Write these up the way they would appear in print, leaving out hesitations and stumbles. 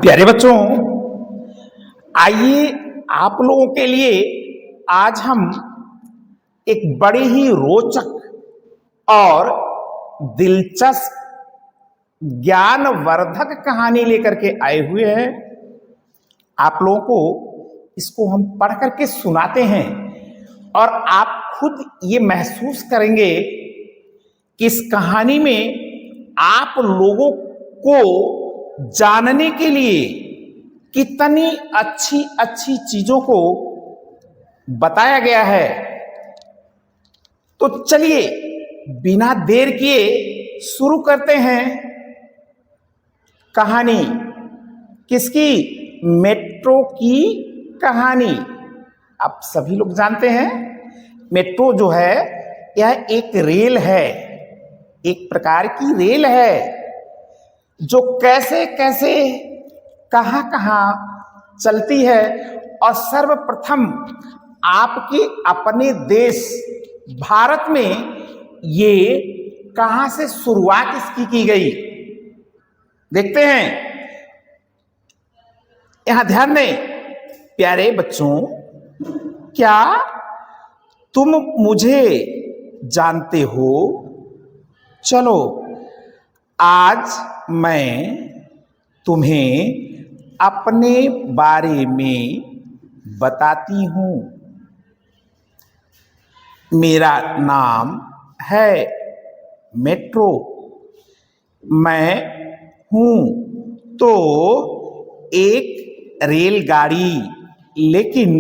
प्यारे बच्चों, आइए आप लोगों के लिए आज हम एक बड़ी ही रोचक और दिलचस्प ज्ञानवर्धक कहानी लेकर के आए हुए हैं। आप लोगों को इसको हम पढ़ करके सुनाते हैं और आप खुद ये महसूस करेंगे कि इस कहानी में आप लोगों को जानने के लिए कितनी अच्छी अच्छी चीजों को बताया गया है। तो चलिए बिना देर किए शुरू करते हैं कहानी। किसकी? मेट्रो की कहानी। आप सभी लोग जानते हैं मेट्रो जो है यह एक रेल है, एक प्रकार की रेल है जो कैसे कैसे कहां कहां चलती है। और सर्वप्रथम आपके अपने देश भारत में ये कहां से शुरुआत इसकी की गई, देखते हैं। यहां ध्यान दें प्यारे बच्चों, क्या तुम मुझे जानते हो? चलो आज मैं तुम्हें अपने बारे में बताती हूं। मेरा नाम है मेट्रो। मैं हूं तो एक रेलगाड़ी, लेकिन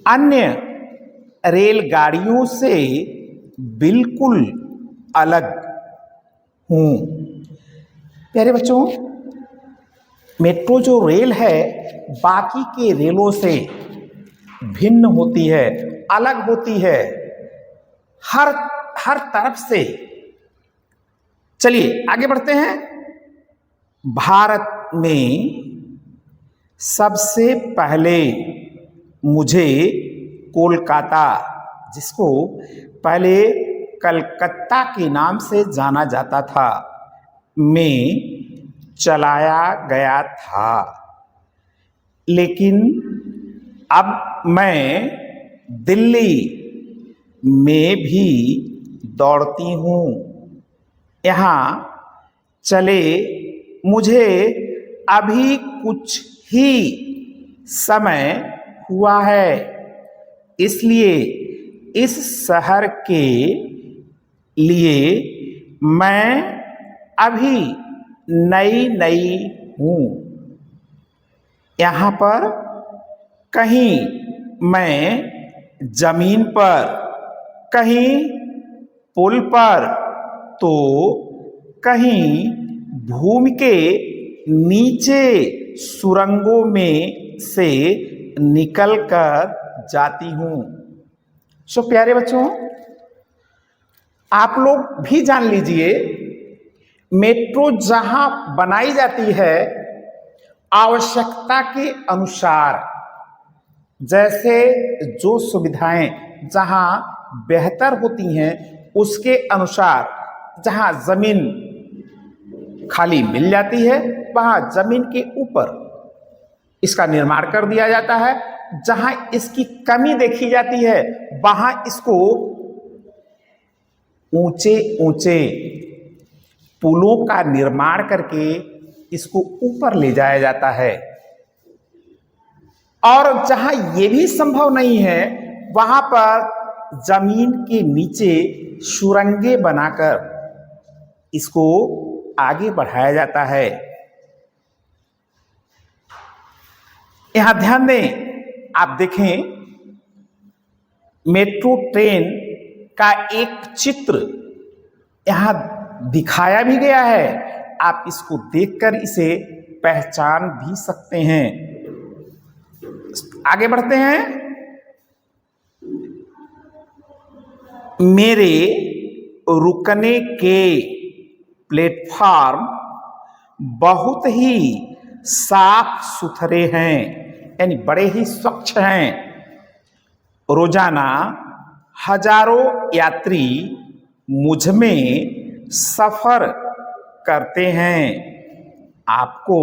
अन्य रेलगाड़ियों से बिल्कुल अलग हूं। प्यारे बच्चों, मेट्रो जो रेल है बाकी के रेलों से भिन्न होती है, अलग होती है हर तरफ से। चलिए आगे बढ़ते हैं। भारत में सबसे पहले मुझे कोलकाता, जिसको पहले कलकत्ता के नाम से जाना जाता था, में चलाया गया था। लेकिन अब मैं दिल्ली में भी दौड़ती हूँ। यहाँ चले मुझे अभी कुछ ही समय हुआ है, इसलिए इस शहर के लिए मैं अभी नई हूँ। यहाँ पर कहीं मैं जमीन पर, कहीं पुल पर, तो कहीं भूमि के नीचे सुरंगों में से निकलकर जाती हूँ। सो प्यारे बच्चों, आप लोग भी जान लीजिए मेट्रो जहां बनाई जाती है आवश्यकता के अनुसार, जैसे जो सुविधाएं जहां बेहतर होती हैं उसके अनुसार, जहां जमीन खाली मिल जाती है वहां जमीन के ऊपर इसका निर्माण कर दिया जाता है। जहां इसकी कमी देखी जाती है वहां इसको ऊंचे ऊंचे पुलों का निर्माण करके इसको ऊपर ले जाया जाता है। और जहां यह भी संभव नहीं है वहां पर जमीन के नीचे सुरंगें बनाकर इसको आगे बढ़ाया जाता है। यहां ध्यान दें, आप देखें मेट्रो ट्रेन का एक चित्र यहां दिखाया भी गया है। आप इसको देखकर इसे पहचान भी सकते हैं। आगे बढ़ते हैं। मेरे रुकने के प्लेटफॉर्म बहुत ही साफ सुथरे हैं, यानी बड़े ही स्वच्छ हैं। रोजाना हजारों यात्री मुझ में सफर करते हैं। आपको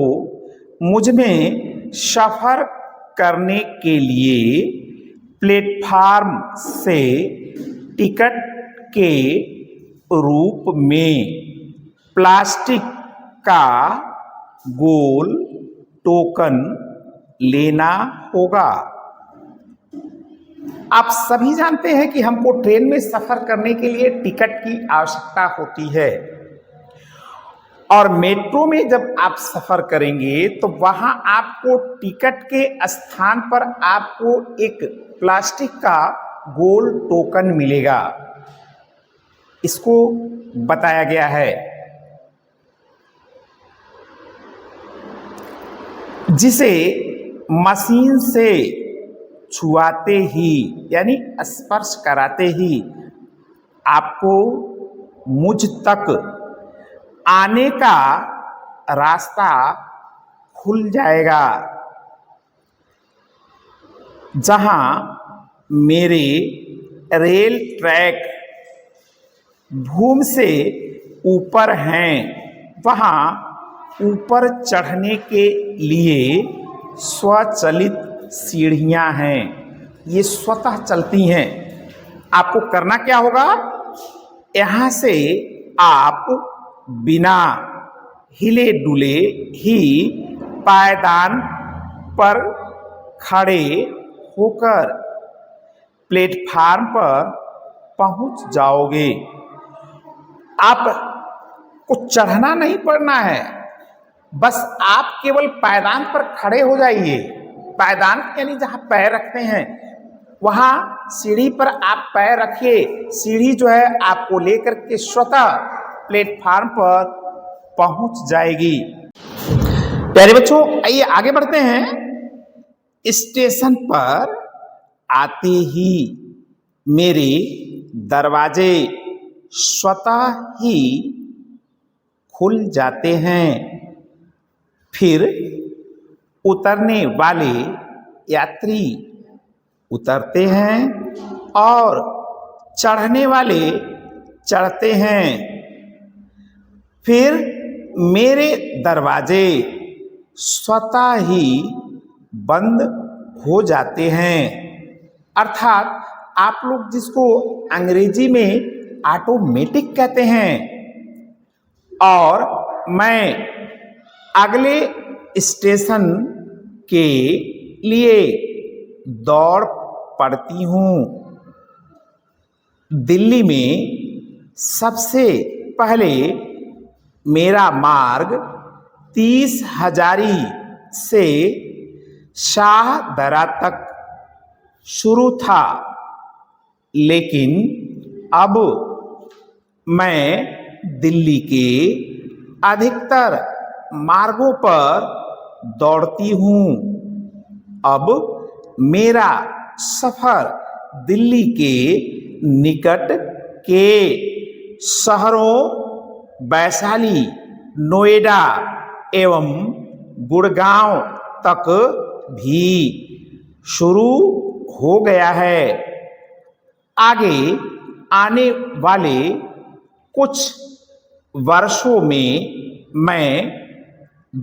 मुझ में सफर करने के लिए प्लेटफार्म से टिकट के रूप में प्लास्टिक का गोल टोकन लेना होगा। आप सभी जानते हैं कि हमको ट्रेन में सफर करने के लिए टिकट की आवश्यकता होती है और मेट्रो में जब आप सफर करेंगे तो वहां आपको टिकट के स्थान पर आपको एक प्लास्टिक का गोल टोकन मिलेगा। इसको बताया गया है, जिसे मशीन से छुआते ही यानी स्पर्श कराते ही आपको मुझ तक आने का रास्ता खुल जाएगा, जहां मेरे रेल ट्रैक भूमि से ऊपर हैं। वहां ऊपर चढ़ने के लिए स्वचालित सीढ़ियां हैं, ये स्वतः चलती हैं। आपको करना क्या होगा, यहां से आप बिना हिले डुले ही पायदान पर खड़े होकर प्लेटफार्म पर पहुंच जाओगे। आप को चढ़ना नहीं पड़ना है, बस आप केवल पायदान पर खड़े हो जाइए। पायदान यानी जहां पैर रखते हैं, वहां सीढ़ी पर आप पैर रखिए। सीढ़ी जो है आपको लेकर के स्वतः प्लेटफार्म पर पहुंच जाएगी। प्यारे बच्चों, आइए आगे बढ़ते हैं। स्टेशन पर आते ही मेरे दरवाजे स्वतः ही खुल जाते हैं। फिर उतरने वाले यात्री उतरते हैं और चढ़ने वाले चढ़ते हैं। फिर मेरे दरवाजे स्वतः ही बंद हो जाते हैं। अर्थात आप लोग जिसको अंग्रेजी में ऑटोमेटिक कहते हैं, और मैं अगले स्टेशन के लिए दौड़ पड़ती हूँ। दिल्ली में सबसे पहले मेरा मार्ग 30 हजारी से शाहदरा तक शुरू था, लेकिन अब मैं दिल्ली के अधिकतर मार्गों पर दौड़ती हूँ। अब मेरा सफर दिल्ली के निकट के शहरों वैशाली, नोएडा एवं गुड़गांव तक भी शुरू हो गया है। आगे आने वाले कुछ वर्षों में मैं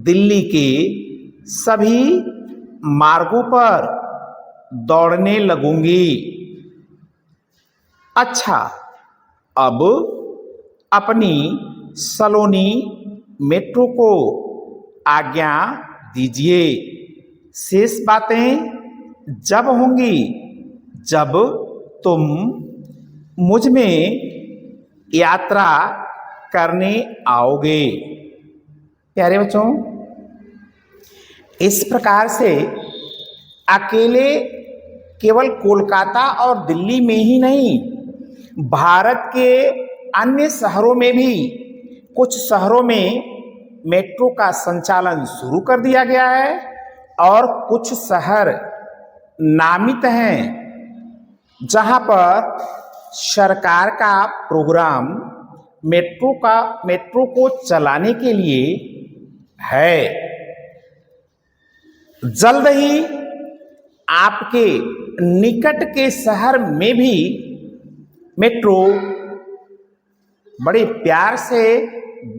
दिल्ली के सभी मार्गों पर दौड़ने लगूंगी। अच्छा, अब अपनी सलोनी मेट्रो को आज्ञा दीजिए। शेष बातें जब होंगी जब तुम मुझ में यात्रा करने आओगे। प्यारे बच्चों, इस प्रकार से अकेले केवल कोलकाता और दिल्ली में ही नहीं, भारत के अन्य शहरों में भी कुछ शहरों में मेट्रो का संचालन शुरू कर दिया गया है और कुछ शहर नामित हैं जहां पर सरकार का प्रोग्राम मेट्रो को चलाने के लिए है। जल्द ही आपके निकट के शहर में भी मेट्रो बड़े प्यार से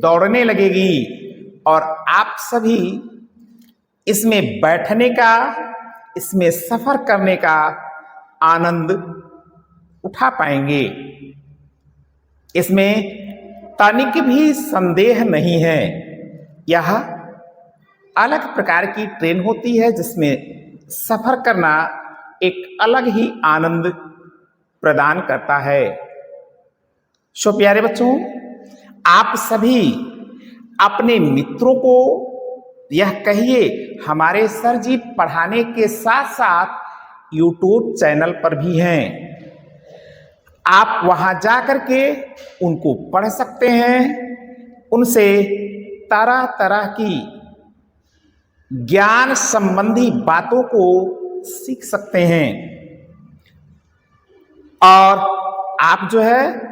दौड़ने लगेगी और आप सभी इसमें बैठने का, इसमें सफर करने का आनंद उठा पाएंगे। इसमें तनिक भी संदेह नहीं है, यह अलग प्रकार की ट्रेन होती है जिसमें सफर करना एक अलग ही आनंद प्रदान करता है। सो प्यारे बच्चों, आप सभी अपने मित्रों को यह कहिए हमारे सर जी पढ़ाने के साथ साथ YouTube चैनल पर भी हैं, आप वहां जाकर के उनको पढ़ सकते हैं, उनसे तरह तरह की ज्ञान संबंधी बातों को सीख सकते हैं। और आप जो है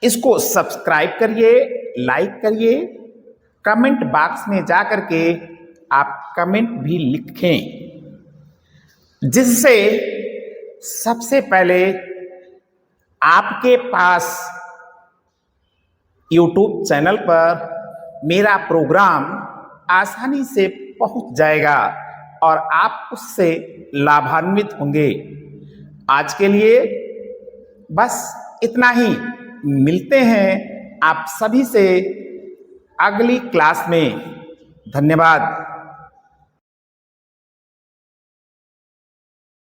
इसको सब्सक्राइब करिए, लाइक करिए, कमेंट बॉक्स में जाकर के आप कमेंट भी लिखें, जिससे सबसे पहले आपके पास YouTube चैनल पर मेरा प्रोग्राम आसानी से पहुंच जाएगा और आप उससे लाभान्वित होंगे। आज के लिए बस इतना ही। मिलते हैं आप सभी से अगली क्लास में। धन्यवाद।